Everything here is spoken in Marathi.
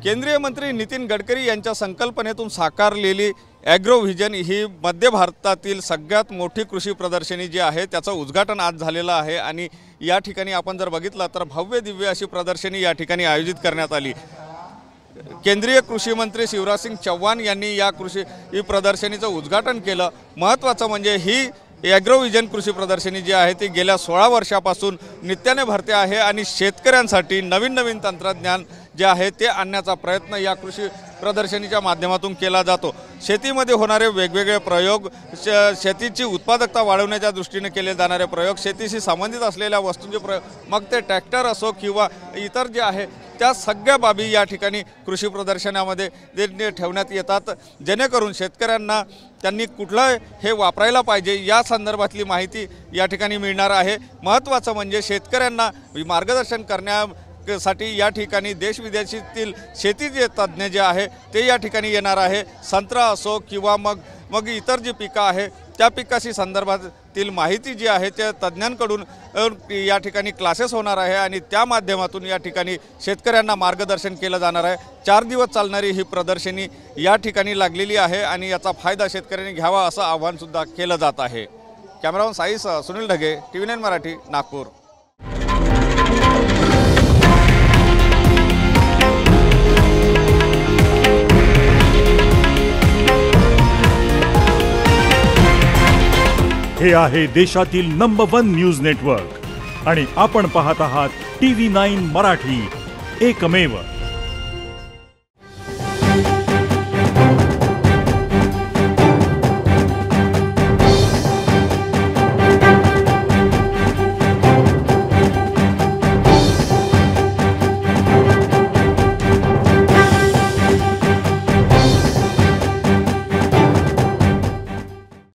केंद्रीय मंत्री नितीन गडकरी यांच्या संकल्पनेतून साकारलेली ॲग्रो व्हिजन ही मध्य भारतातील सगळ्यात मोठी कृषी प्रदर्शनी जी आहे त्याचं उद्घाटन आज झालेलं आहे। आणि या ठिकाणी आपण जर बघितलं तर भव्य दिव्य अशी प्रदर्शनी या ठिकाणी आयोजित करण्यात आली। केंद्रीय कृषी मंत्री शिवराज सिंग चौहान यांनी या कृषी प्रदर्शनीचं उद्घाटन केलं। महत्त्वाचं म्हणजे ही ॲग्रो व्हिजन कृषी प्रदर्शनी जी आहे ती गेल्या 16 वर्षापासून नित्याने भरते आहे आणि शेतकऱ्यांसाठी नवीन तंत्रज्ञान जे आहे ते आणण्याचा प्रयत्न या कृषी प्रदर्शनीच्या माध्यमातून केला जातो। शेतीमध्ये होणारे वेगवेगळे प्रयोग, शेतीची उत्पादकता वाढवण्याच्या दृष्टीने केले जाणारे प्रयोग, शेतीशी संबंधित असलेल्या वस्तूंचे प्रयोग, मग ते ट्रॅक्टर असो किंवा इतर जे आहे त्या सगळ्या बाबी या ठिकाणी कृषी प्रदर्शनामध्ये ठेवण्यात येतात, जेणेकरून शेतकऱ्यांना त्यांनी कुठलं हे वापरायला पाहिजे या संदर्भातली माहिती या ठिकाणी मिळणार आहे। महत्त्वाचं म्हणजे शेतकऱ्यांना मार्गदर्शन करण्यासाठी या ठिकाणी देश विदेशातील शेतीचे तज्ज्ञ जे आहे ते या ठिकाणी येणार आहे। संत्रा असो किंवा मग इतर जी पिकं आहे त्या पिकाशी संदर्भातील माहिती जी आहे त्या तज्ज्ञांकडून या ठिकाणी क्लासेस होणार आहे आणि त्या माध्यमातून या ठिकाणी शेतकऱ्यांना मार्गदर्शन केलं जाणार आहे। 4 दिवस चालणारी ही प्रदर्शनी या ठिकाणी लागलेली आहे आणि याचा फायदा शेतकऱ्यांनी घ्यावा असं आवाहनसुद्धा केलं जात आहे। कॅमेरामन साईसह सुनील ढगे, TV9 मराठी, नागपूर। हे आहे देशातील नंबर 1 न्यूज नेटवर्क आणि आपण पाहत आहात TV9 मराठी, एकमेव।